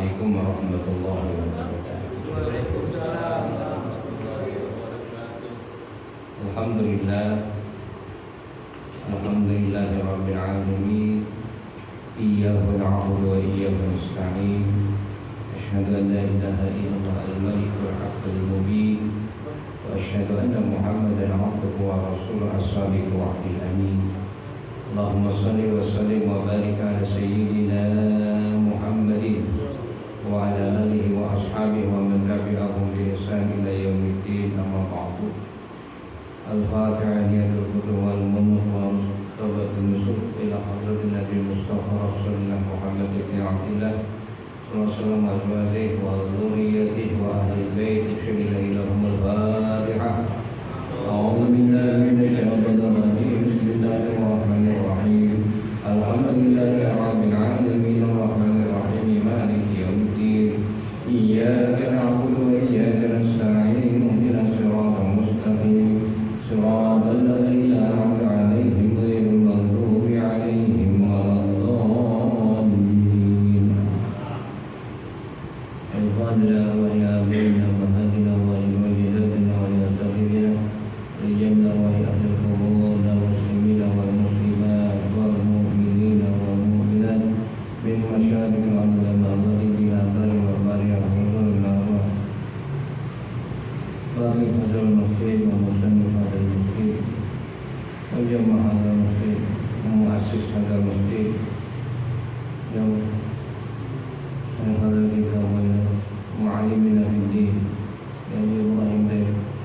Assalamualaikum warahmatullahi wabarakatuh. Waalaikumsalam warahmatullahi wabarakatuh. Alhamdulillah, alhamdulillahirabbil alamin. Iyyahu na'budu wa iyyahu nasta'in. Asyhadu an la ilaha illallah al-malikul haqqul mubin. Wa asyhadu anna Muhammadan 'abduhu wa rasuluhu as-sadiqul wa'dil amin. Allahumma shalli wa sallim wa barik ala sayyidina Muhammadin wa ala alihi wa ashabihi wa man tabi'ahum bi ihsan ila yaumiddin, amma ba'du. Al-Fatihah niyatul qudu wal munuf wa tabatul nusuk ila hadratin Nabi Mustafa Rasulullah Muhammad ibn Abdillah sallallahu alaihi wa dzurriyyatihi wa ahli bait syamila ilahumul Fatihah. A'udzu billahi minasyaitonir rajim. Bismillahirrahmanirrahim. Alhamdulillahi rabbil alamin arrahmanir rahim maliki yaumiddin. Iyyaka na'budu wa iyyaka nasta'in. Ihdinas siratal mustaqim. Siratal ladzina an'amta 'alaihim ghairil maghdubi 'alaihim waladdallin. Al-Fatiha wa ya baina mahadina wa liwajhidatina wa ya taghfirina rijana wa ya ahlul qubur wal muslimina wal muslimat wal mu'minina wal mu'minat min masyariqil ardi wal magharibiha wa barik huzurna wa barik huzur masjid wa musannif hadal masjid wa jamaah hadal masjid wa muassis hadal masjid yang hadal kita wa mu'allimina fid din ya Ibrahim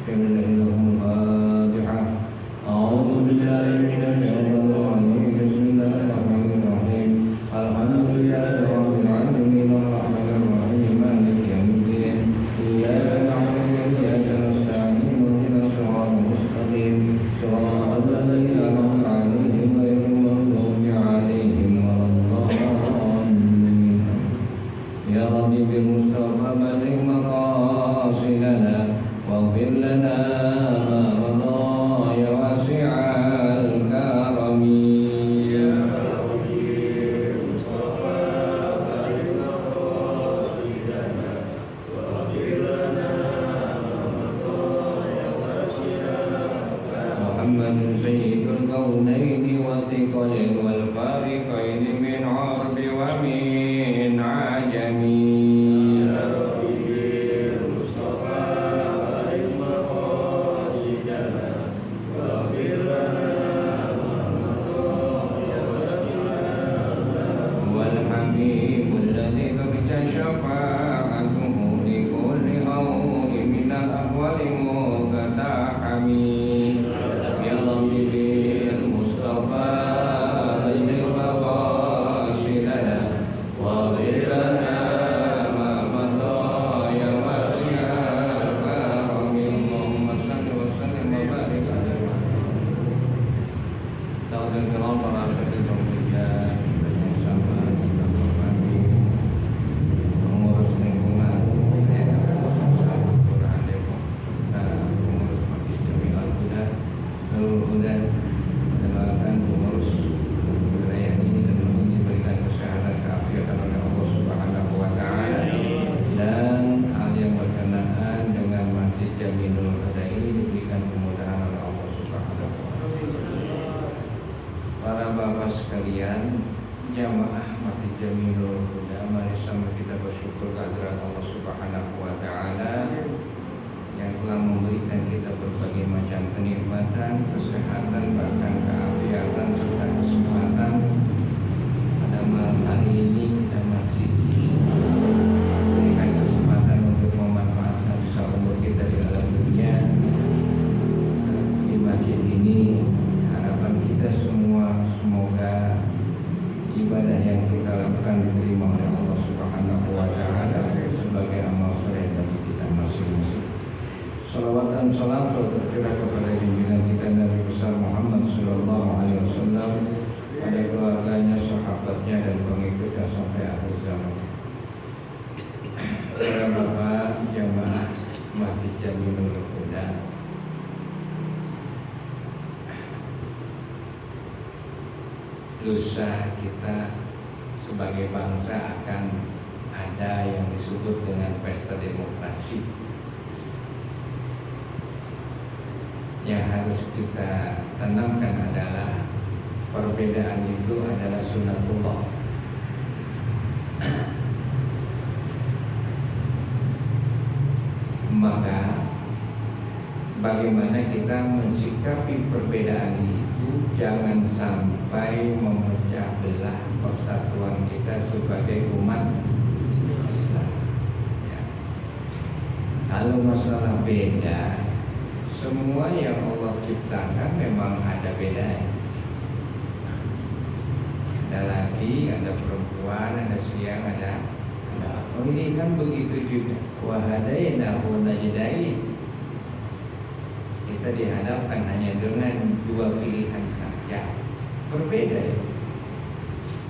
Bismillahirrahmanirrahim. Al-Fatihah. A'udzu billahi minasy syaithanir rajim. Bismillahirrahmanirrahim. Alhamdulillahi rabbil alamin arrahmanir rahim maliki yaumiddin. Iyyaka na'budu wa iyyaka nasta'in. Ihdinas siratal mustaqim. Siratal ladzina an'amta 'alaihim ghairil maghdubi 'alaihim waladdallin. Ya Rabbi bil Mustafa baligh maqasidana waghfir lana ma madha ya wasi'al karami. Ya Rabbi bil Mustafa baligh maqasidana waghfir lana ma madha ya wasi'al karami. Muhammadun sayyidul kaunaini wa thiqalain wal fariqaini min 'arabi wa min 'ajami. Syafa'atuhu li kulli awli minal ahwali muqtahami. Ya Rabbi bil Mustafa baligh maqasidana waghfir lana ma madha ya wasi'al karami. Allahumma shalli wa sallim wa barik alaihi. Ta'ala kalam para syekh dan sekalian, jamaah Masjid Jamilul Huda, mari sama kita bersyukur kehadirat Allah Subhanahu wa taala yang telah memberikan kita berbagai macam kenikmatan, kesehatan, bahkan keafiatan serta kesempatan. Pada malam hari ini kita masih diberikan kesempatan untuk memanfaatkan sisa umur kita di alam dunia. Di masjid ini harapan kita semua semoga ibadah yang kita lakukan diterima oleh Allah Subhanahu wa taala sebagai amal soleh bagi kita masing-masing. Salawat dan salam tercurah kepada junjungan kita Nabi besar Muhammad sallallahu alaihi wasallam, pada keluarganya, sahabatnya dan pengikutnya sampai akhir zaman. Para bapak jamaah Masjid Jamilul Huda, lusa kita sebagai bangsa akan ada yang disebut dengan pesta demokrasi. Yang harus kita tanamkan adalah perbedaan itu adalah sunnatullah. Maka bagaimana kita mensikapi perbedaan itu, jangan sampai memecah belah persatuan kita sebagai umat Islam. Ya. Kalau masalah beda, semua yang Allah ciptakan memang ada bedanya. Ada laki, ada perempuan, ada siang, ada oh ini kan begitu juga. Wahadainahu najdain. Kita dihadapkan hanya dengan dua pilihan saja, berbeda ya.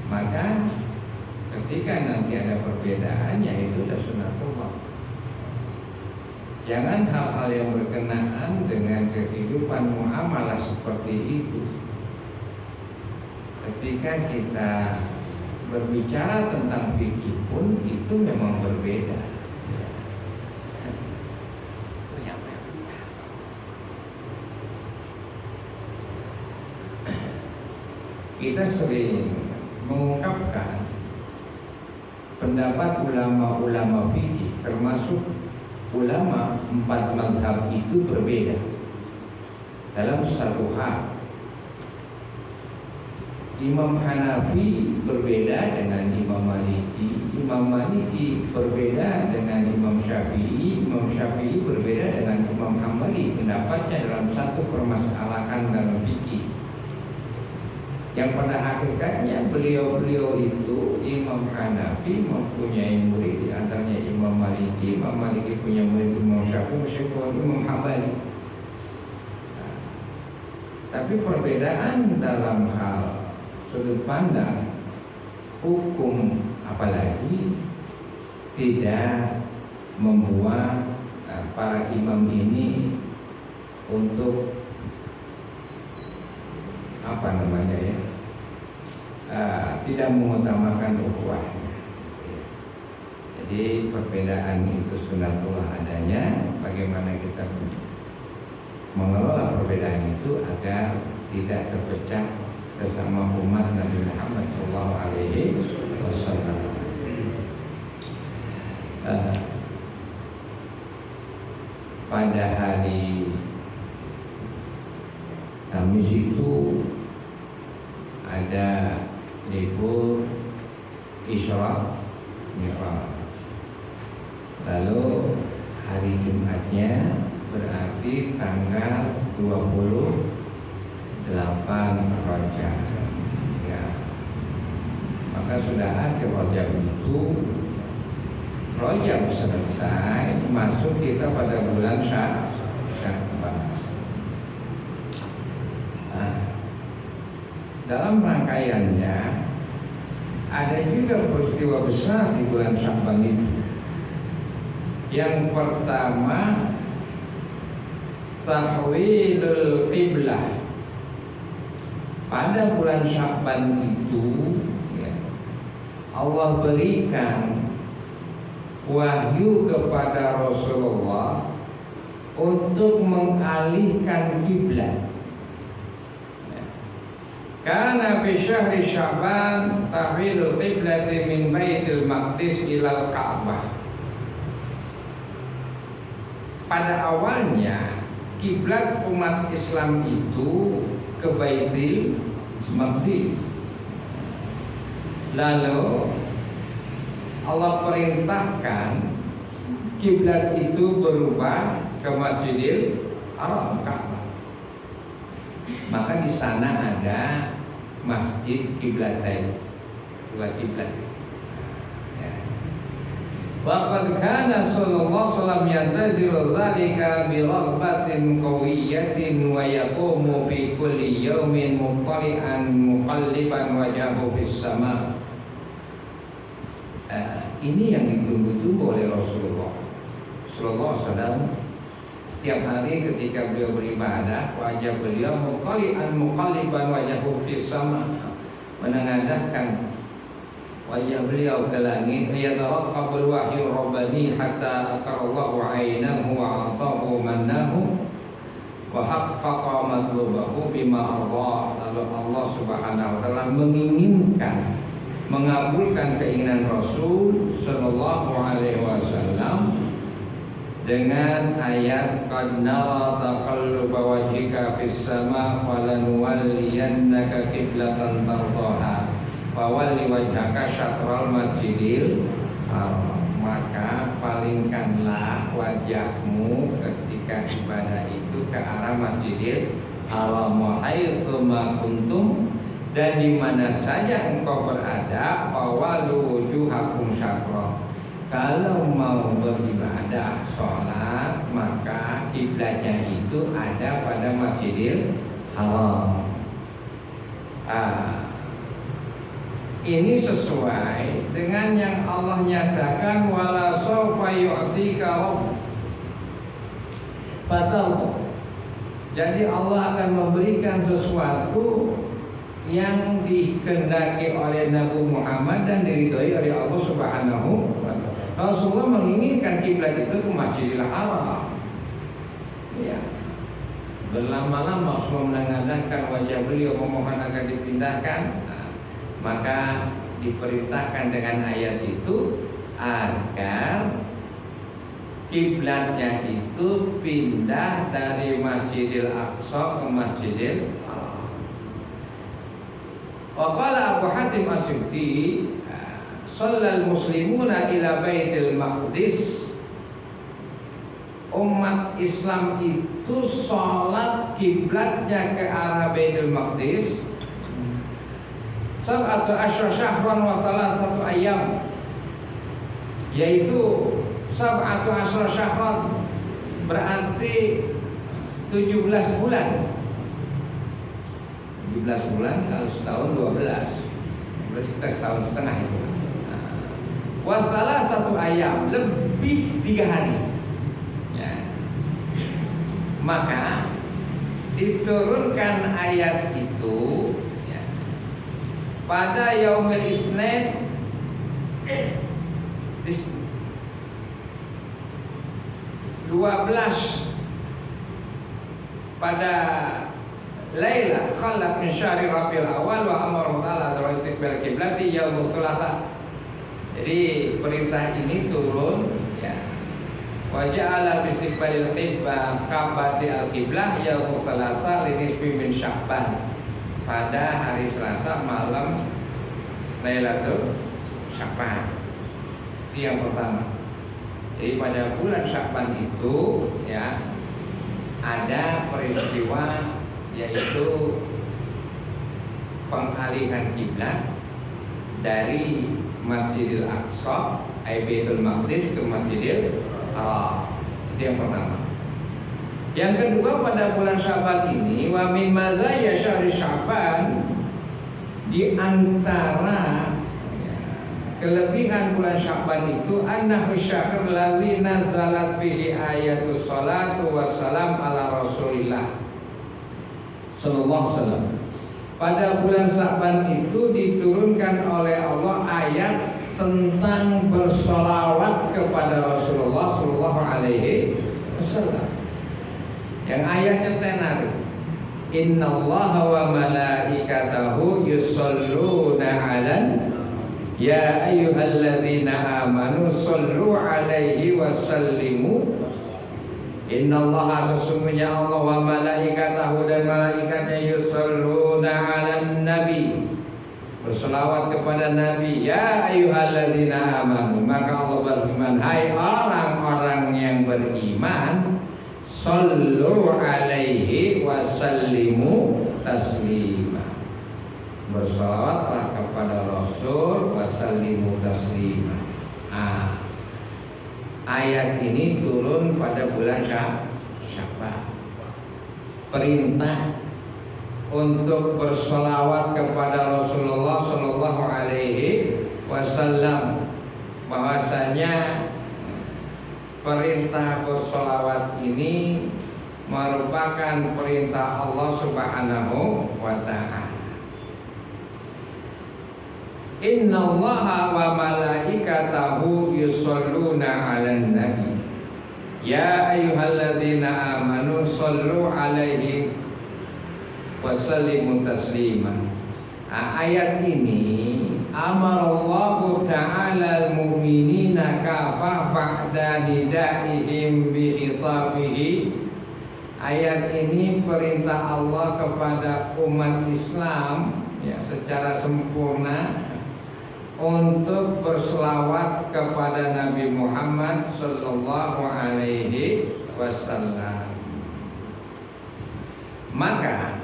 Maka ketika nanti ada perbedaan, yaitu sudah sunnatullah. Jangan hal-hal yang berkenaan dengan kehidupan muamalah seperti itu. Ketika kita berbicara tentang fikih pun itu memang berbeda. Kita sering mengungkapkan pendapat ulama-ulama fikih, termasuk ulama 4 mazhab itu berbeda dalam satu hal. Imam Hanafi berbeda dengan Imam Maliki, Imam Maliki berbeda dengan Imam Syafi'i, Imam Syafi'i berbeda dengan Imam Hambali. Pendapatnya dalam satu permasalahan dalam fikih. Yang pada hakikatnya beliau-beliau itu Imam Hanafi mempunyai murid, di antaranya Imam Maliki, Imam Maliki punya murid Imam Syafi'i, Imam Hambali. Nah, tapi perbedaan dalam hal sudut pandang hukum apalagi tidak membuat para imam ini untuk tidak mengutamakan ukhuwahnya. Jadi perbedaan itu sunnatullah adanya. Bagaimana kita mengelola perbedaan itu agar tidak terpecah sesama umat Nabi Muhammad SAW. Pada hari Kamis itu ada libur Isra Mi'raj. Lalu hari Jumatnya berarti tanggal 28 Rajab. Ya. Maka sudah akhir Rajab itu, Rajab selesai, masuk kita pada bulan Sya'ban. Dalam rangkaiannya ada juga peristiwa besar di bulan Sya'ban itu. Yang pertama, tahwilul qiblah. Pada bulan Sya'ban itu ya, Allah berikan wahyu kepada Rasulullah untuk mengalihkan kiblat. Karena fi syahri Sya'ban tahwilul qiblati min Baitul Maqdis ilal Ka'bah. Pada awalnya kiblat umat Islam itu ke Baitul Maqdis. Lalu Allah perintahkan kiblat itu berubah ke Masjidil Haram, Ka'bah. Maka di sana ada Masjid Qiblatain, dua kiblat. Waqad kana sallallahu alaihi wasallam yantaziru dzalika bi raghbatin qawiyyatin wa yaqumu fi kulli yawmin muttali'an muqalliban wajhahu fis sama'. Ini yang ditunggu-tunggu oleh Rasulullah sallallahu alaihi wasallam. Tiap hari ketika beliau beribadah, wajah beliau muqalliban wajhahu fis sama', menengadahkan wajah beliau ke langit, yataraqqabul wahyu rabbani hatta aqarallahu 'ainahu wa 'atahu mannahu wa haqqaqa matlubahu bima Allah. Lalu Allah Subhanahu wa taala menginginkan, mengabulkan keinginan Rasul sallallahu alaihi wasallam dengan ayat qad nara taqalluba wajhika fis sama falanuwalliyannaka qiblatan tardaha fawalli wajhaka syatral masjidil haram. Maka palingkanlah wajahmu ketika ibadah itu ke arah Masjidil Haram haitsu ma kuntum, dan di mana saja engkau berada, fawallu wujuhakum syatra. Kalau mau beribadah sholat, maka kiblatnya itu ada pada Masjidil Haram. Ini sesuai dengan yang Allah nyatakan, wala sawfa yu'tika rabbuk fatarda. Jadi Allah akan memberikan sesuatu yang dikehendaki oleh Nabi Muhammad dan diridhoi oleh Allah Subhanahu wa taala. Rasulullah menginginkan kiblat itu ke Masjidil Haram. Ya. Berlama-lama Rasulullah menengadahkan wajah beliau memohon agar dipindahkan. Maka diperintahkan dengan ayat itu agar kiblatnya itu pindah dari Masjidil Aqsa ke Masjidil Haram. Wa qala Abu Hatim As-Sibti, shallal muslimuna ila Baitul Maqdis. Umat Islam itu sholat kiblatnya ke arah Baitul Maqdis sab'atu asyra syahran wa thalathatu ayyam, yaitu sab'atu asyra syahran berarti 17 bulan. 17 bulan kalau setahun 12, berarti kita setahun setengah itu. Wa thalathatu ayyam, lebih 3 hari. Ya. Maka diturunkan ayat itu pada yaumil Isnin 12 pada Laila khalat min syahri Rabiul Awal wa amara ta'ala istiqbal qiblati yaumul Tsulatsa. Jadi perintah ini turun ya. Wa ja'ala istiqbalil qiblah qabati al-qiblah yaumul Tsulatsa linisbi min Sya'ban. Pada hari Selasa malam Lailatul Sya'ban. Itu yang pertama. Jadi pada bulan Sya'ban itu ya ada peristiwa, yaitu pengalihan kiblat dari Masjidil Aqsa, Baitul Maqdis ke Masjidil Haram. Itu yang pertama. Yang kedua, pada bulan Sya'ban ini, wa min mazaya syahri Sya'ban, di antara kelebihan bulan Sya'ban itu annahu syahr ladzi nazalat fihi ayatus salatu wassalam ala Rasulillah sallallahu alaihi wasallam. Pada bulan Sya'ban itu diturunkan oleh Allah ayat tentang bersolawat kepada Rasulullah sallallahu alaihi wasallam. Yang ayatnya tenar, innallaha wa malaikatahu yusholluna 'alan ya ayyuhalladzina amanu shollu 'alaihi wa sallimu. Innallaha, sesungguhnya Allah, wa malaikatahu, dan malaikatnya, yusholluna 'alan nabi, berselawat kepada Nabi. Ya ayyuhalladzina amanu, maka Allah berfirman, hai orang-orang yang beriman, sallu alaihi wa sallimu taslima, bersalawatlah kepada Rasul wa sallimu taslima. Ayat ini turun pada bulan Sya'ban. Perintah untuk bersalawat kepada Rasulullah sallallahu alaihi wasallam, bahwasanya perintah bersolawat ini merupakan perintah Allah Subhanahu wa ta'ala. Innallaha wa malaikatahu yusholluna 'alan nabi. Ya ayyuhalladzina amanu shollu 'alaihi wa sallimu taslima. Ayat ini amarallahu ta'ala al-mu'minina kafah ba'da nidaihim bi khitabihi. Ayat ini perintah Allah kepada umat Islam ya secara sempurna untuk berselawat kepada Nabi Muhammad sallallahu alaihi wasallam. Maka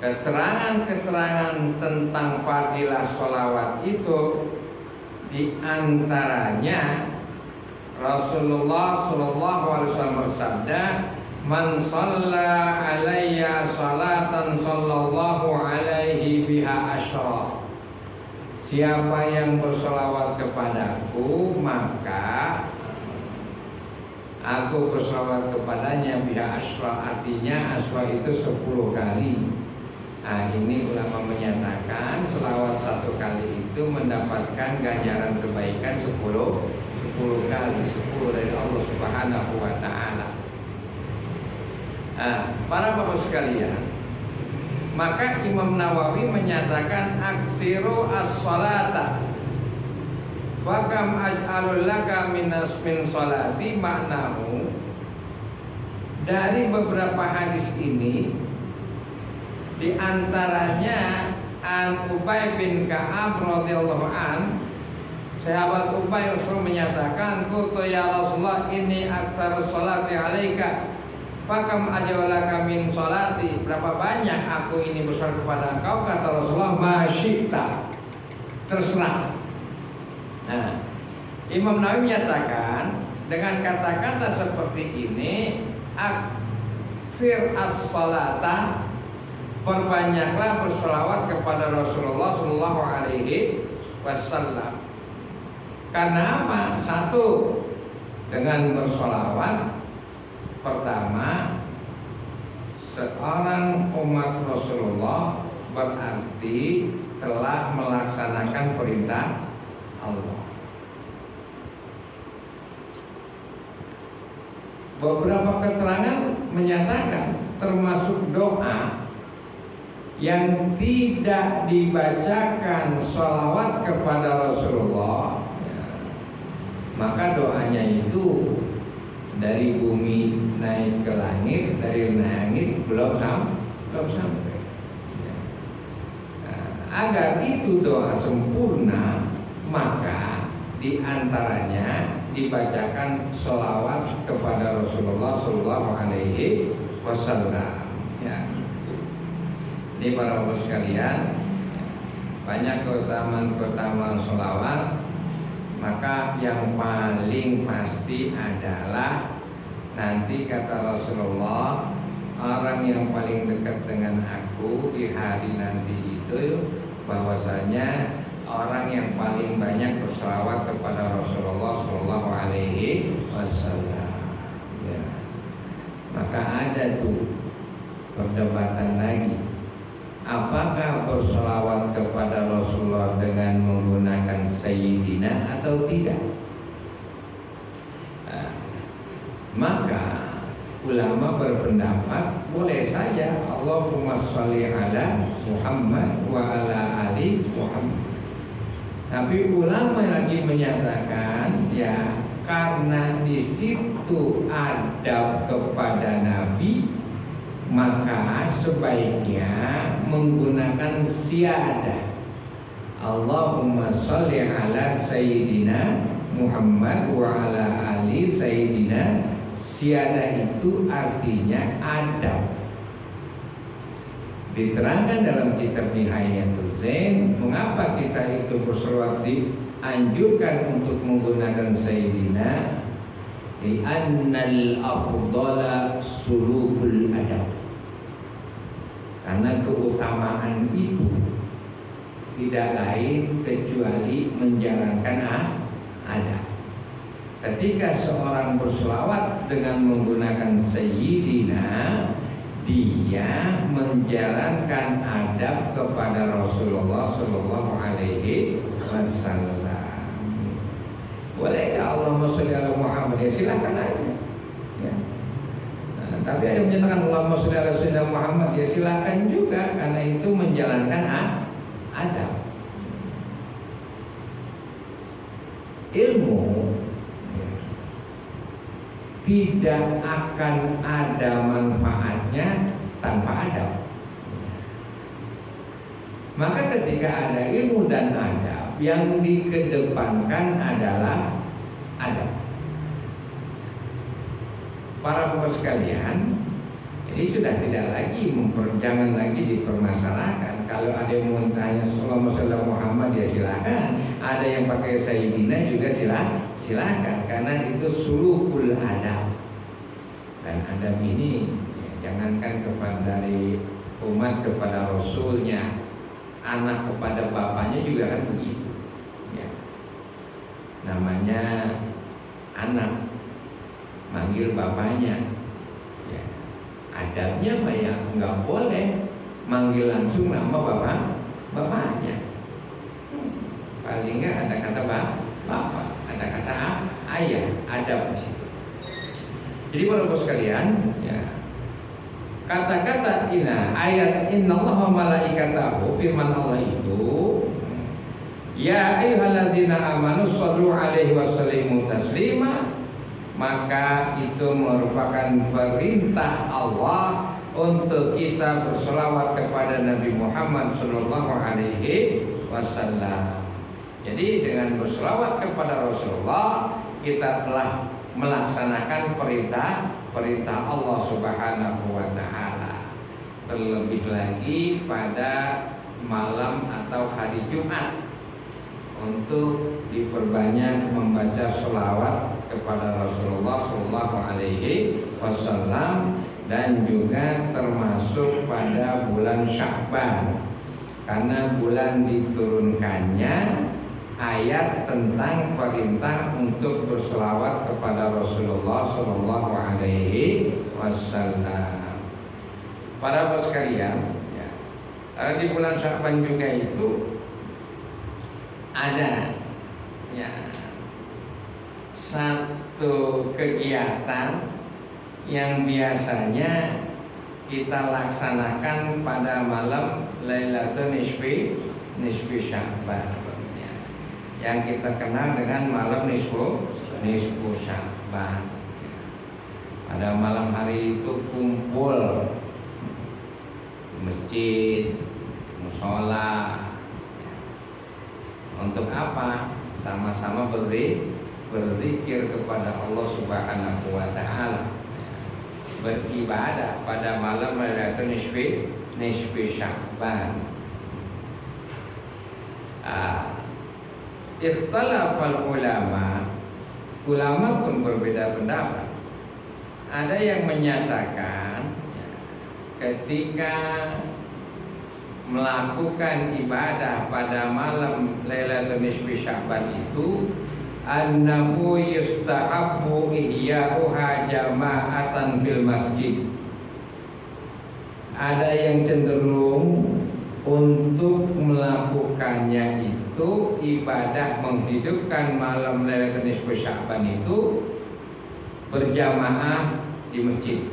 keterangan-keterangan tentang fadilah sholawat itu diantaranya Rasulullah sallallahu alaihi wasallam bersabda, "Man shalla alayya salatan sallallahu alaihi biha asyra." Siapa yang bersolawat kepadaku maka aku bersolawat kepadanya biha asyra, artinya asyra itu 10 kali. Nah, ini ulama menyatakan selawat 1 kali itu mendapatkan ganjaran kebaikan 10 kali, 10 dari Allah Subhanahu wa taala. Para bapak sekalian, maka Imam Nawawi menyatakan aksiru as-salata wa kam aj'alul laka min salati, maknahu dari beberapa hadis ini di antaranya an Ubay bin Ka'ab radhiyallahu an, sahabat Ubay Rasul menyatakan, "Qultu ya Rasulullah inni aktsar sholati alaika fakam ajwalaka min sholati." Berapa banyak aku ini bersolat kepada engkau? Kata Rasulullah, "Masyita." Terserah. Nah, Imam Nawawi menyatakan dengan kata-kata seperti ini, aktsir as-sholata, perbanyaklah bersolawat kepada Rasulullah sallallahu alaihi wasallam. Karena apa? Satu, dengan bersolawat, pertama, seorang umat Rasulullah berarti telah melaksanakan perintah Allah. Beberapa keterangan menyatakan termasuk doa yang tidak dibacakan sholawat kepada Rasulullah, maka doanya itu dari bumi naik ke langit, dari langit belum sampai. Agar itu doa sempurna, maka diantaranya dibacakan sholawat kepada Rasulullah Sallallahu Alaihi Wasallam. Ya. Ini para bapak sekalian, banyak keutamaan sholawat. Maka yang paling pasti adalah nanti kata Rasulullah, orang yang paling dekat dengan aku di hari nanti itu bahwasanya orang yang paling banyak berselawat kepada Rasulullah Shallallahu Alaihi Wasallam. Ya. Maka ada tuh perdebatan lagi. Apakah berselawat kepada Rasulullah dengan menggunakan Sayyidina atau tidak? Maka ulama berpendapat boleh saja Allahumma sholli ala Muhammad wa ala ali Muhammad. Tapi ulama lagi menyatakan ya karena di situ adab kepada Nabi, maka sebaiknya menggunakan siyadah. Allahumma sholli ala Sayyidina Muhammad wa ala ali Sayyidina. Siyadah itu artinya adab. Diterangkan dalam kitab Nihayatul Zain, mengapa kita itu berselawat dianjurkan untuk menggunakan Sayyidina? Li'annal afdala sulukul adab. Karena keutamaan itu tidak lain kecuali menjalankan adab. Ketika seorang berselawat dengan menggunakan Sayyidina, dia menjalankan adab kepada Rasulullah Shallallahu Alaihi Wasallam. Boleh ya Allahumma sholli ala Muhammad, ya silakan aja. Ya. Nah, tapi ada yang menyatakan Allahumma sholli ala Sayyidina Muhammad, ya silakan juga, karena itu menjalankan adab. Ilmu tidak akan ada manfaatnya tanpa adab. Maka ketika ada ilmu dan adab, yang dikedepankan adalah adab. Para bapak sekalian, ini sudah tidak lagi jangan lagi dipermasalahkan. Kalau ada yang mau tanya Sallallahu Alaihi Muhammad, ya silakan. Ada yang pakai Sayyidina juga silakan, karena itu sulukul adab. Dan adab ini ya, jangankan dari umat kepada Rasulnya, anak kepada bapaknya juga kan begitu. Ya. Namanya anak manggil bapaknya, ya. Adabnya mah ya nggak boleh manggil langsung nama bapaknya. Paling nggak ada kata bapak, ada kata ayah, adab di situ. Jadi para bapak sekalian, ya, kata-kata ayat innallaha malaikatahu, firman Allah itu, ya ayyuhalladzina amanu shallu alaihi wasallimu taslima, maka itu merupakan perintah Allah untuk kita berselawat kepada Nabi Muhammad sallallahu alaihi wasallam. Jadi dengan berselawat kepada Rasulullah, kita telah melaksanakan perintah Allah Subhanahu wa taala. Terlebih lagi pada malam atau hari Jumat, untuk diperbanyak membaca selawat kepada Rasulullah sallallahu alaihi wasallam, dan juga termasuk pada bulan Sya'ban, karena bulan diturunkannya ayat tentang perintah untuk berselawat kepada Rasulullah sallallahu alaihi wasallam. Para bapak sekalian, ya, di bulan Sya'ban juga itu ada ya satu kegiatan yang biasanya kita laksanakan pada malam Lailatul Nisfi Sya'ban, ya, yang kita kenal dengan malam Nisfu Sya'ban. Ya. Pada malam hari itu kumpul di masjid, musola. Untuk apa? Sama-sama berzikir kepada Allah Subhanahu wa taala, beribadah pada malam Lailatul Nisfi Sya'ban. Ikhtalafal ulama pun berbeda pendapat. Ada yang menyatakan ketika melakukan ibadah pada malam Lailatul Nisfi Sya'ban itu, annahu yustahabbu ihya'uha jama'atan fil masjid. Ada yang cenderung untuk melakukannya itu ibadah menghidupkan malam Lailatul Nisfi Sya'ban itu berjamaah di masjid.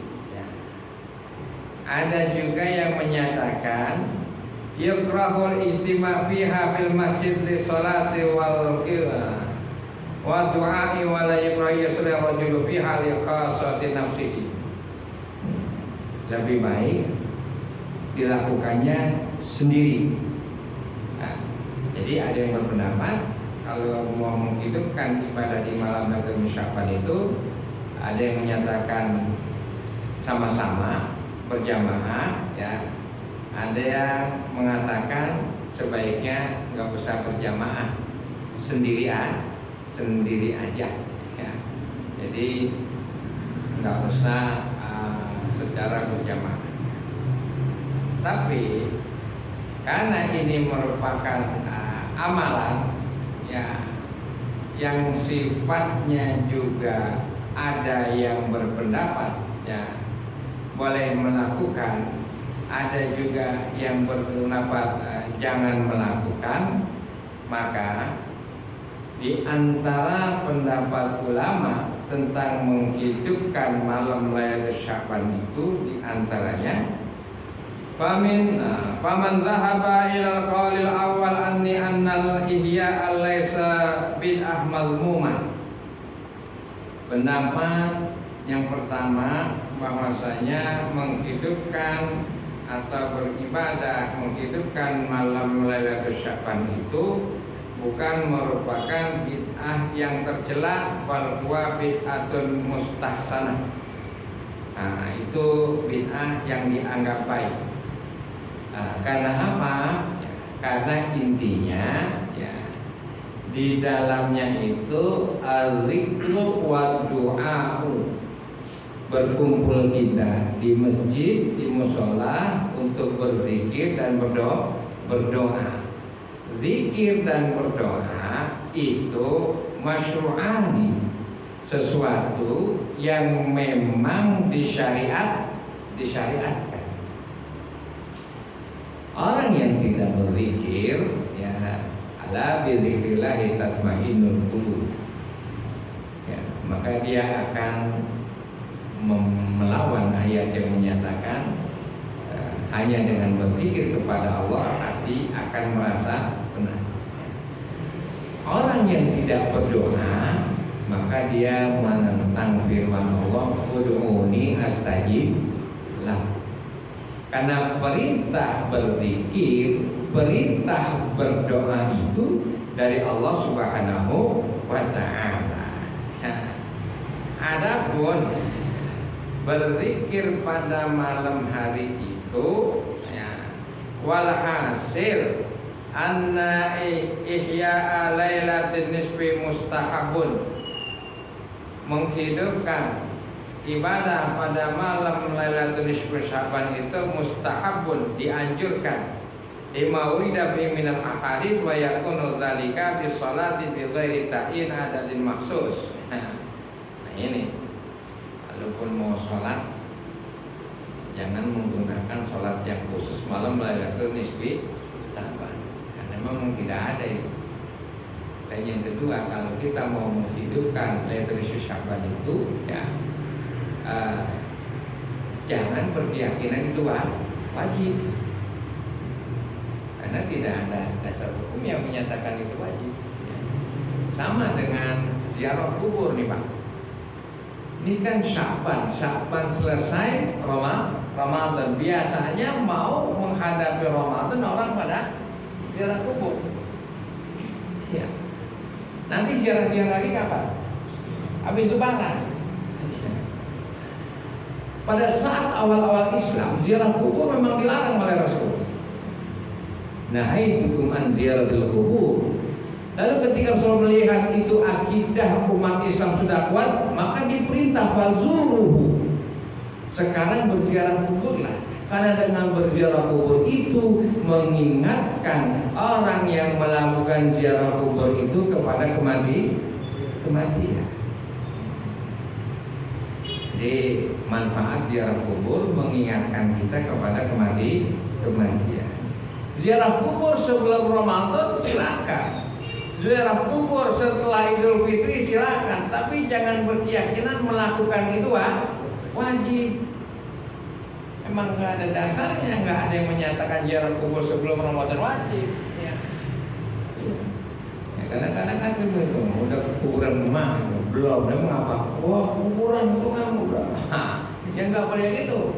Ada juga yang menyatakan yukrahul istima' fiha fil masjid li salati wal qira wa du'a'i wa la yukrah yusli rajulu fiha li khassati nafsihi. Lebih baik dilakukannya sendiri. Nah, jadi ada yang berpendapat kalau mau menghidupkan ibadah di malam Lailatul Sya'ban itu, ada yang menyatakan sama-sama berjamaah, ya. Ada yang mengatakan sebaiknya nggak usah berjamaah, sendiri aja, ya. Jadi nggak usah secara berjamaah. Tapi karena ini merupakan amalan, ya, yang sifatnya juga ada yang berpendapat, ya, boleh melakukan, ada juga yang berpendapat jangan melakukan. Maka di antara pendapat ulama tentang menghidupkan malam Lailatul Sya'ban itu di antaranya faman dhahaba ila al-qaulil awal anni annal ihya laysa bid'ah mazmumah. Pendapat yang pertama bahwasanya menghidupkan atau beribadah menghidupkan malam Lailatul Sya'ban itu bukan merupakan bid'ah yang tercela, bal huwa bid'atun mustahsanah. Nah, itu bid'ah yang dianggap baik. Karena apa? Karena intinya ya di dalamnya itu al-zikru wa du'a'u, berkumpul kita di masjid, di mushola untuk berzikir dan berdoa. Zikir dan berdoa itu masyru'ani, sesuatu yang memang disyariatkan. Orang yang tidak berzikir ya ala bizikrillahi tatmainnul qulub, ya, maka dia akan melawan ayat yang menyatakan hanya dengan berzikir kepada Allah hati akan merasa tenang. Orang yang tidak berdoa maka dia menentang firman Allah, ud'uni astajib lah. Karena perintah berzikir, perintah berdoa itu dari Allah Subhanahu wa Ta'ala. Adapun berzikir pada malam hari itu ya, walhasil anna ihya'a lailatin nisfi mustahabun, menghidupkan ibadah pada malam Lailatul Sya'ban itu mustahabun, dianjurkan. Lima urida bi minal ahadits wa yakunu dzalika bi sholati bi ghairi ta'in adadin maksus. Nah, ini walaupun mau sholat jangan menggunakan sholat yang khusus malam Lailatul Sya'ban, karena memang tidak ada itu. Dan yang kedua, kalau kita mau menghidupkan Lailatul Sya'ban itu ya jangan berkeyakinan itu wajib, karena tidak ada dasar hukum yang menyatakan itu wajib. Sama dengan ziarah kubur nih Pak. Ini kan Sya'ban selesai Ramadan. Biasanya mau menghadapi Ramadan orang pada ziarah kubur. Ya. Nanti ziarah lagi kapan? Habis Lebaran. Pada saat awal-awal Islam, ziarah kubur memang dilarang oleh Rasul. Nahaitukum an ziyaratil kubur. Lalu ketika Rasul melihat itu akidah umat Islam sudah kuat, maka diperintah fazuruhu. Sekarang berziarah kuburlah. Karena dengan berziarah kubur itu mengingatkan orang yang melakukan ziarah kubur itu kepada kematian. Jadi manfaat ziarah kubur mengingatkan kita kepada kematian. Ziarah kubur sebelum Ramadan silakan. Ziarah kubur setelah Idul Fitri silakan, tapi jangan berkeyakinan melakukan itu wajib. Emang nggak ada dasarnya, nggak ada yang menyatakan ziarah kubur sebelum Ramadan wajib. Ya, kadang-kadang kan itu udah kuburan emak belum, dia mengapa? Wah kuburan itu kan udah. Yang nggak boleh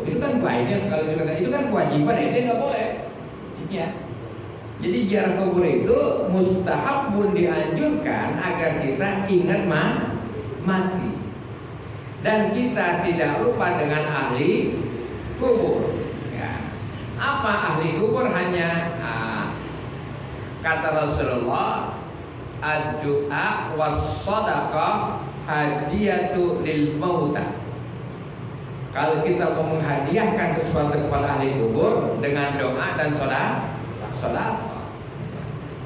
itu kan baiknya kalau dikatakan itu kan kewajiban, itu nggak boleh. Ya. Jadi ziarah kubur itu mustahabun, dianjurkan agar kita ingat mati. Dan kita tidak lupa dengan ahli kubur. Ya. Apa ahli kubur? Hanya kata Rasulullah, ad-du'a was-shadaqah hadiyatu lil mauta. Kalau kita mau menghadiahkan sesuatu kepada ahli kubur dengan doa dan sedekah,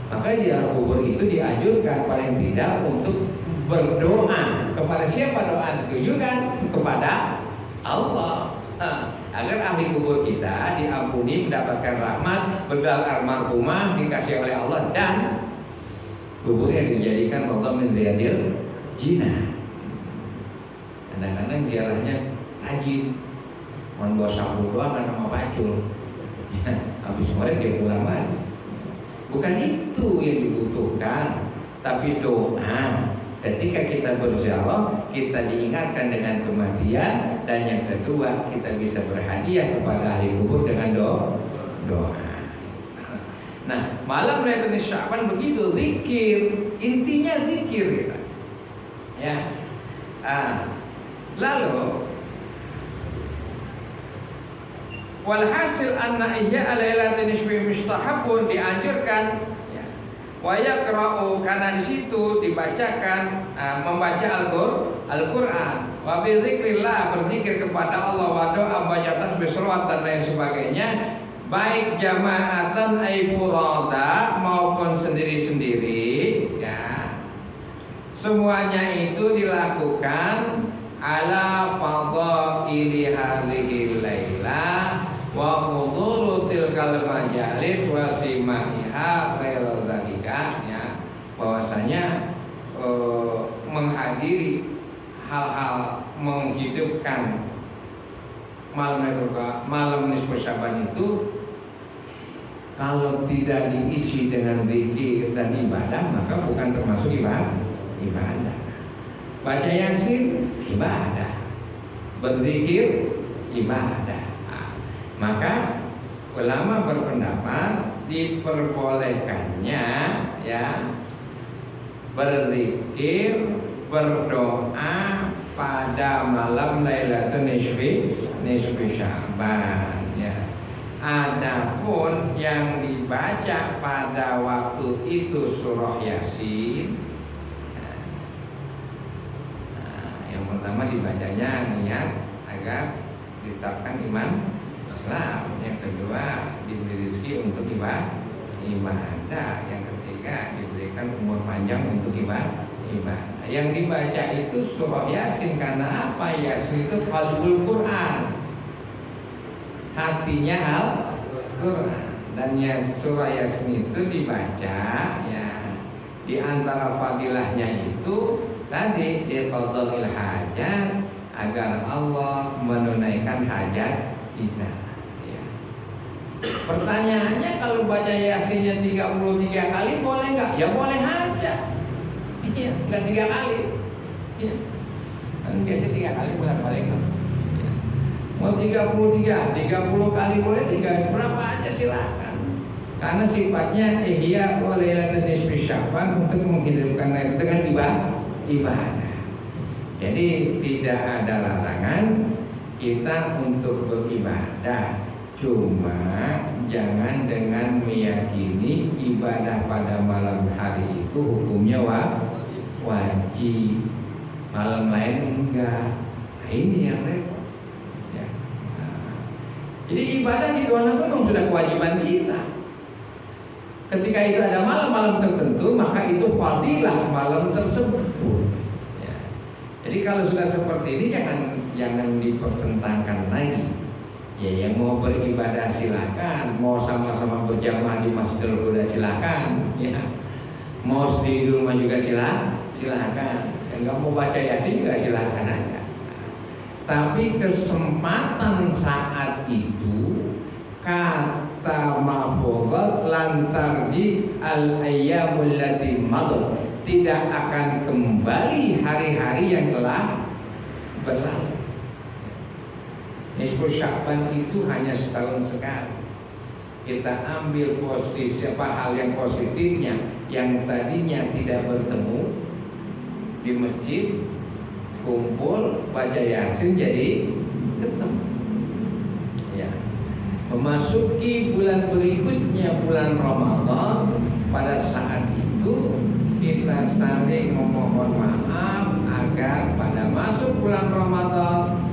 maka ziarah kubur itu dianjurkan paling tidak untuk berdoa. Kepada siapa doa ditujukan? Kepada Allah. agar ahli kubur kita diampuni, mendapatkan rahmat, bergelar almarhumah, dikasih oleh Allah, dan kuburnya dijadikan Allah min riyadil jinah. Kadang-kadang ziarahnya rajin, mau bawa sapu doang kan sama pacul, habis sore dia pulang lagi. Bukan itu yang dibutuhkan, tapi doa. Ketika kita berziarah, kita diingatkan dengan kematian, dan yang kedua kita bisa berhadiah kepada ahli kubur dengan doa. Nah, malam Lailatul Sya'ban begitu, zikir, intinya zikir kita. Ya. Lalu walhasil anna ihya lailatul nisfi mustahabun, dianjurkan ya. Wa yaqra'u, karena di situ dibacakan membaca Al-Qur'an, wa bi dzikrillah, berzikir kepada Allah, wa doa, baca tasbih, selawat dan lain sebagainya, baik jamaatan ay furada maupun sendiri-sendiri ya. Semuanya itu dilakukan ala fadhaili hadhil lailah wa huduru tilkal majalis wa simaiha khairu dzalika ya, bahwasanya menghadiri hal-hal menghidupkan malam nisfu Sya'ban itu kalau tidak diisi dengan zikir dan ibadah, maka bukan termasuk ibadah. Baca Yasin ibadah, berzikir ibadah. Maka ulama berpendapat diperbolehkannya ya berzikir, berdoa pada malam Lailatul Nisfi Sya'ban ya. Adapun yang dibaca pada waktu itu surah Yasin. Pertama dibacanya niat agar ditetapkan iman Islam. Yang kedua diberi rezeki untuk ibadah. Yang ketiga diberikan umur panjang untuk ibadah. Yang dibaca itu surah Yasin karena apa? Yasin itu qalbul Quran, hatinya Al-Quran. Dan ya, surah Yasin itu dibaca ya, di antara fadilahnya itu tadi liqadhil hajat, agar Allah menunaikan hajat kita ya. Pertanyaannya, kalau baca Yasinnya 33 kali boleh nggak? Ya boleh aja ya, nggak 3 kali ya. Kan biasanya 3 kali bolak-balik kan ya. Mau 30 kali boleh, 3 berapa aja silakan. Karena sifatnya ihya lailatul nisfi Sya'ban, untuk menghidupkan dengan ibadah. Jadi tidak ada larangan kita untuk beribadah, cuma jangan dengan meyakini ibadah pada malam hari itu hukumnya wajib, malam lain enggak. Nah, ini yang repot ya. Jadi ibadah di luar memang sudah kewajiban kita. Ketika itu ada malam-malam tertentu, maka itu fadilah malam tersebut ya. Jadi kalau sudah seperti ini jangan dipertentangkan lagi ya. Yang mau beribadah silakan, mau sama-sama berjamaah di Masjidil Huda silakan ya. Mau sendiri di rumah juga silakan. Yang nggak mau baca Yasin juga silakan aja. Tapi kesempatan saat itu kata mahfuzat lantarji al-ayyamul lati madad, tidak akan kembali hari-hari yang telah berlalu. Nisfu Sya'ban itu hanya setahun sekali. Kita ambil posisi hal yang positifnya, yang tadinya tidak bertemu di masjid, kumpul baca Yasin jadi ketemu ya. Memasuki bulan berikutnya, bulan Ramadan, pada saat itu kita saling memohon maaf agar pada masuk bulan Ramadan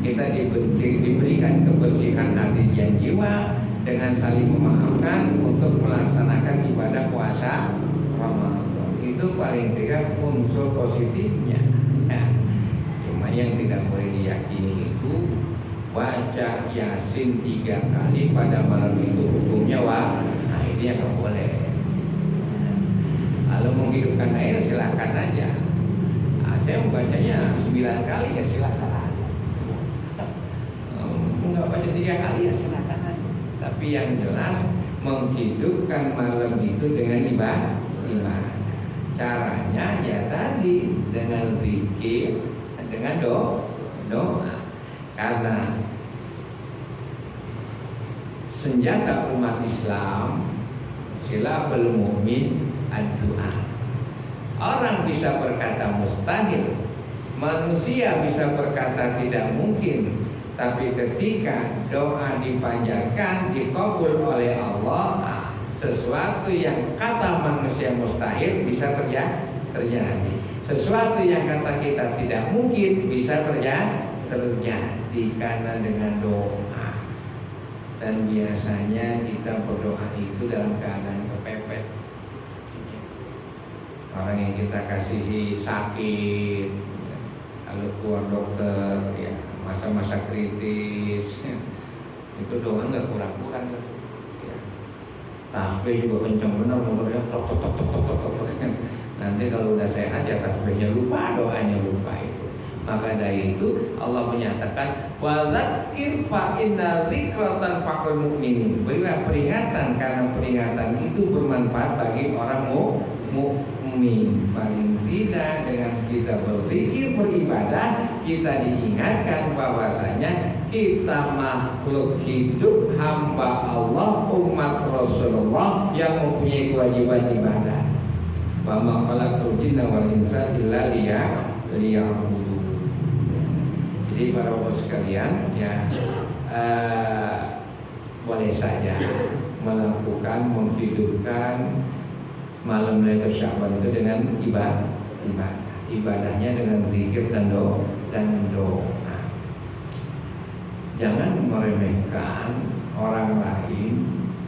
kita diberikan kebersihan hati dan jiwa dengan saling memaafkan untuk melaksanakan ibadah puasa Ramadan. Itu paling tidak unsur positifnya ya. Cuma yang tidak boleh diyakini itu baca Yasin 3 kali pada malam itu hukumnya nah ini yang nggak boleh. Kalau menghidupkan air silakan aja. Saya membacanya 9 kali ya silakan aja. Nggak baca 3 kali ya silakan aja. Tapi yang jelas menghidupkan malam itu dengan ibadah. Caranya ya tadi dengan zikir, dengan doa. Karena senjata umat Islam silahul mu'min ad-du'a. Orang bisa berkata mustahil, manusia bisa berkata tidak mungkin, tapi ketika doa dipanjatkan dikabul oleh Allah, sesuatu yang kata manusia mustahil bisa terjadi. Sesuatu yang kata kita tidak mungkin bisa terjadi karena dengan doa. Dan biasanya kita berdoa itu dalam keadaan kepepet. Orang yang kita kasihi sakit, kalau keluar dokter, ya masa-masa kritis, itu doa nggak kurang-kurang. Ya. Tasbih juga kencang benar, motornya tok. Nanti kalau udah sehat ya tasbihnya lupa, doanya lupa itu. Maka dari itu Allah menyatakan wa dzakir fa inna dzikra tanfa'ul mu'minin. Berilah peringatan karena peringatan itu bermanfaat bagi orang mukmin. Paling tidak dengan kita berzikir beribadah, kita diingatkan bahwasanya kita makhluk hidup hamba Allah, umat Rasulullah yang mempunyai kewajiban ibadah. Wa ma khalaqtul jinna wal insa illa liya'budun. Jadi para bapak sekalian ya boleh saja melakukan menghidupkan malam Lailatul Sya'ban itu dengan ibadahnya dengan zikir dan doa. Jangan meremehkan orang lain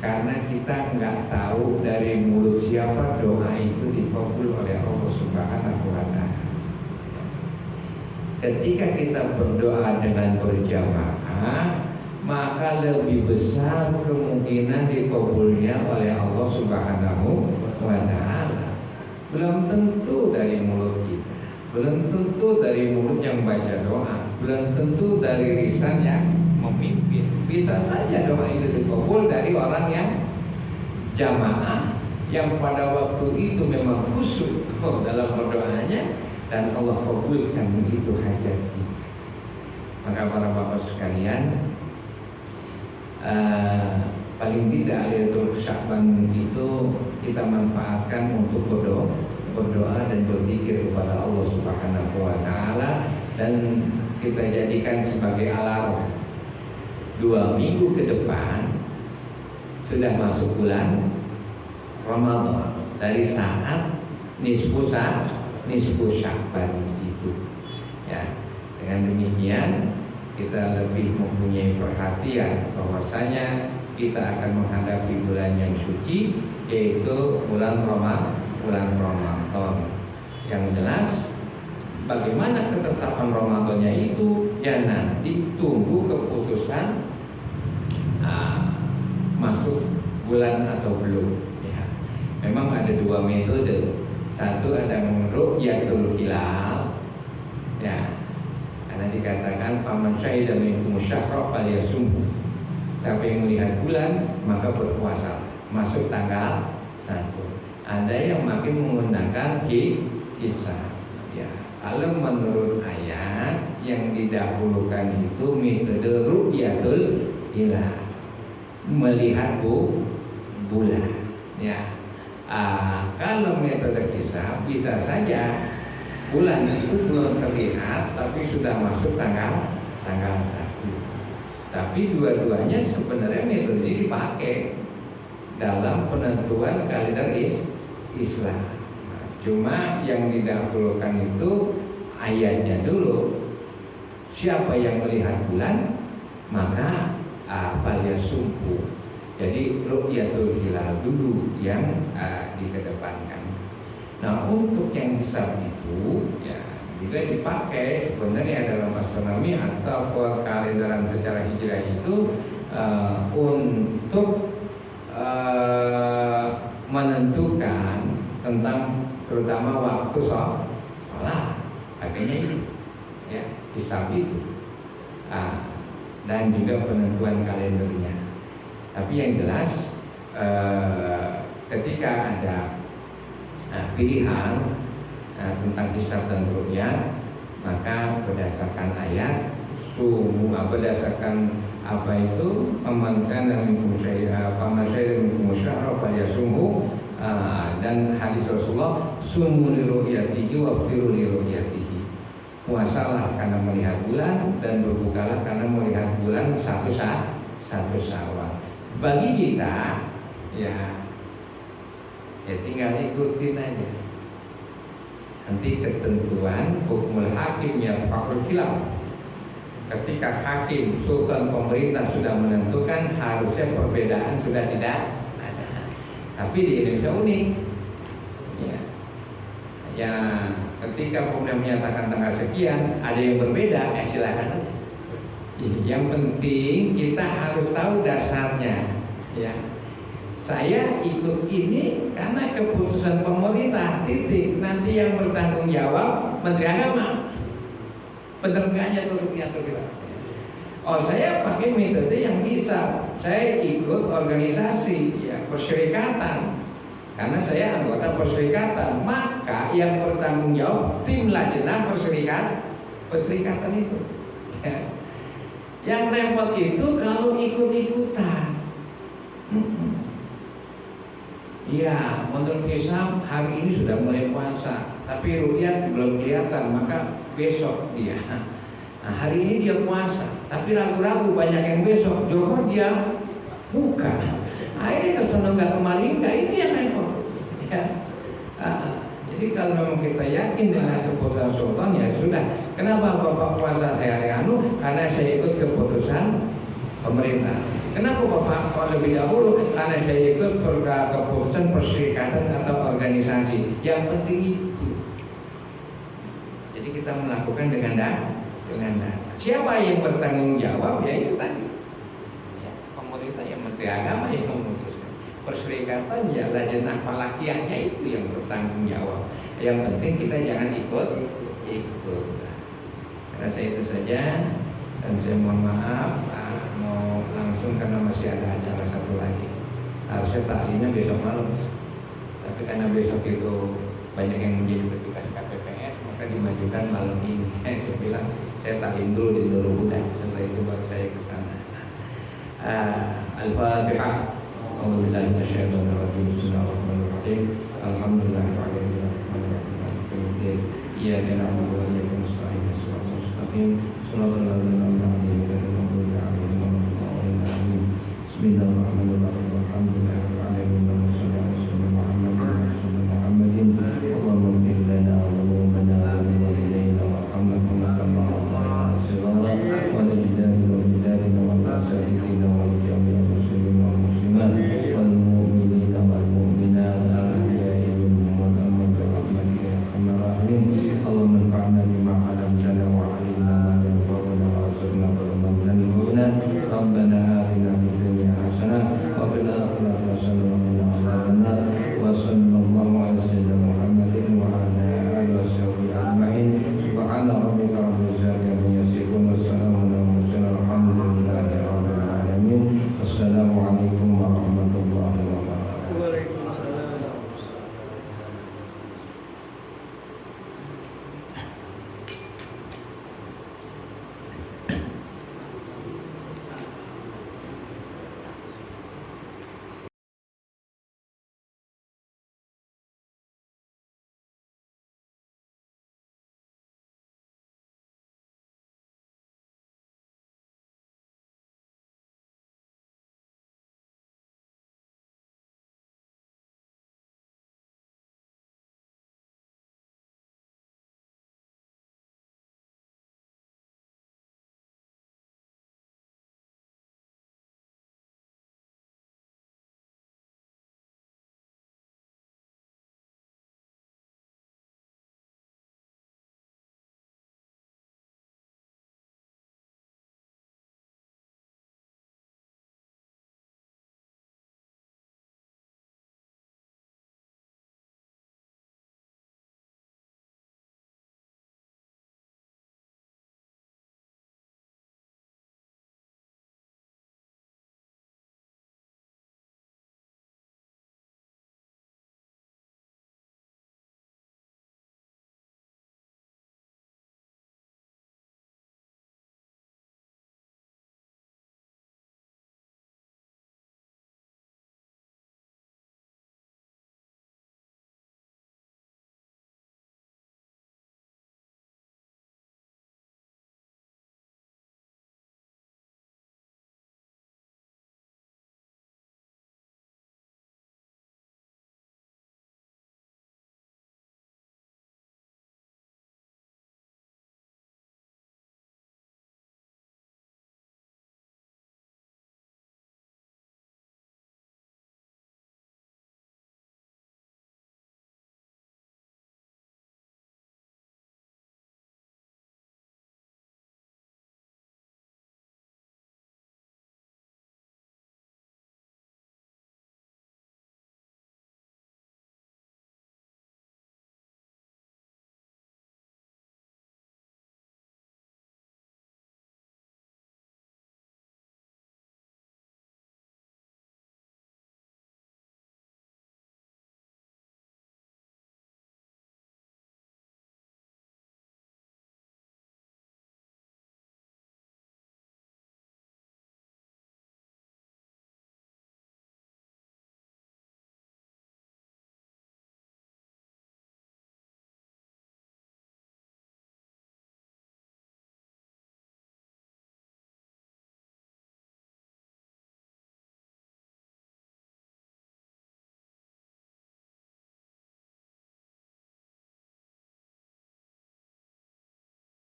karena kita nggak tahu dari mulut siapa doa itu dikabul oleh Allah Subhanahu wa Ta'ala. Ketika kita berdoa dengan berjamaah, maka lebih besar kemungkinan dikabulnya oleh Allah Subhanahu wa Ta'ala. Belum tentu dari mulut kita, belum tentu dari mulut yang baca doa, belum tentu dari lisan yang memimpin. Bisa saja doa itu dikabul dari orang yang jamaah, yang pada waktu itu memang khusyuk dalam berdoanya, dan Allah kabulkan itu hajatnya. Maka para bapak sekalian, paling tidak Lailatul Sya'ban itu kita manfaatkan untuk berdoa dan berzikir kepada Allah Subhanahu wa Ta'ala, dan kita jadikan sebagai alarm. 2 minggu ke depan sudah masuk bulan Ramadan, dari saat nisfu Sya'ban itu. Ya, dengan demikian kita lebih mempunyai perhatian bahwasanya kita akan menghadapi bulan yang suci, yaitu bulan Ramadan. Yang jelas bagaimana ketetapan Ramadannya itu ya nanti tunggu keputusan masuk bulan atau belum. Ya. Memang ada 2 metode. Satu ada ru'yatul hilal, ya, karena dikatakan faman syahida minkum syahra falyasumhu. Siapa yang melihat bulan maka berpuasa masuk tanggal 1. Ada yang makin menggunakan kisah. Ya, kalau menurut ayat yang didahulukan itu metode ru'yatul hilal, melihat bulan. Ya. Kalau metode kisah bisa saja bulan itu belum terlihat tapi sudah masuk tanggal 1. Tapi dua-duanya sebenarnya metode ini dipakai dalam penentuan kalender Islam. Cuma yang didahulukan itu ayatnya dulu. Siapa yang melihat bulan maka falyasumhu. Jadi ru'yatul hilal dulu yang dikedepankan. Nah, untuk yang hisab itu ya juga dipakai sebenarnya dalam astronomi atau kalenderan secara hijrah itu untuk menentukan tentang terutama waktu sholat, akhirnya itu ya hisab itu dan juga penentuan kalendernya. Tapi yang jelas ketika ada pilihan tentang hisab dan ru'yat, maka berdasarkan ayat berdasarkan apa itu amankan dan dan hadis Rasulullah sumu li ru'yatihi wa aftiru li ru'yatihi. Puasalah karena melihat bulan dan berbukalah karena melihat bulan satu Syawal. Bagi kita ya tinggal ikutin aja. Nanti ketentuan hukumul hakim ya fakul khilaf. Ketika hakim, sultan, pemerintah sudah menentukan, harusnya perbedaan sudah tidak ada. Tapi di Indonesia unik ya ketika kemudian menyatakan tanggal sekian ada yang berbeda, silakan. Yang penting kita harus tahu dasarnya ya. Saya ikut ini karena keputusan pemerintah, titik. Nanti yang bertanggung jawab Menteri Agama. Benar enggaknya tuh ya. Oh, saya pakai metode yang bisa. Saya ikut organisasi ya, perserikatan. Karena saya anggota perserikatan, maka yang bertanggung jawab tim Lajnah perserikatan itu. Ya. Yang repot itu kalau ikut-ikutan. Ya, menurut Islam hari ini sudah mulai puasa, tapi ru'yat belum kelihatan, maka besok dia. Nah, hari ini dia puasa, tapi ragu-ragu banyak yang besok. Johor dia buka. Akhirnya kesana nggak kemari nggak, itu yang repot. Ya. Jadi kalau memang kita yakin dengan keputusan sultan ya sudah. Kenapa Bapak puasa hari anu? Karena saya ikut keputusan pemerintah. Kenapa Bapak kalau lebih dahulu? Karena saya ikut keputusan perserikatan atau organisasi. Yang penting itu. Jadi kita melakukan dengan dasar. Siapa yang bertanggung jawab? Ya itu tadi. Ya, pemerintah yang Menteri Agama yang memutuskan. Perserikatan ya Lajnah Falakiyahnya itu yang bertanggung jawab. Yang penting kita jangan ikut. Karena saya itu saja. Dan saya mohon maaf, mau langsung karena masih ada acara satu lagi. Harusnya taklimnya besok malam, tapi karena besok itu banyak yang menjadi petugas KPPS, maka dimajukan malam ini. Saya bilang saya taklim dulu di Nurul Huda, setelah itu baru saya ke sana. Al-Fatihah. Alhamdulillah Bismillahirrahmanirrahim. Alhamdulillahirrahmanirrahim. Iya, dan alhamdulillah. Shiratal ladzina an'amta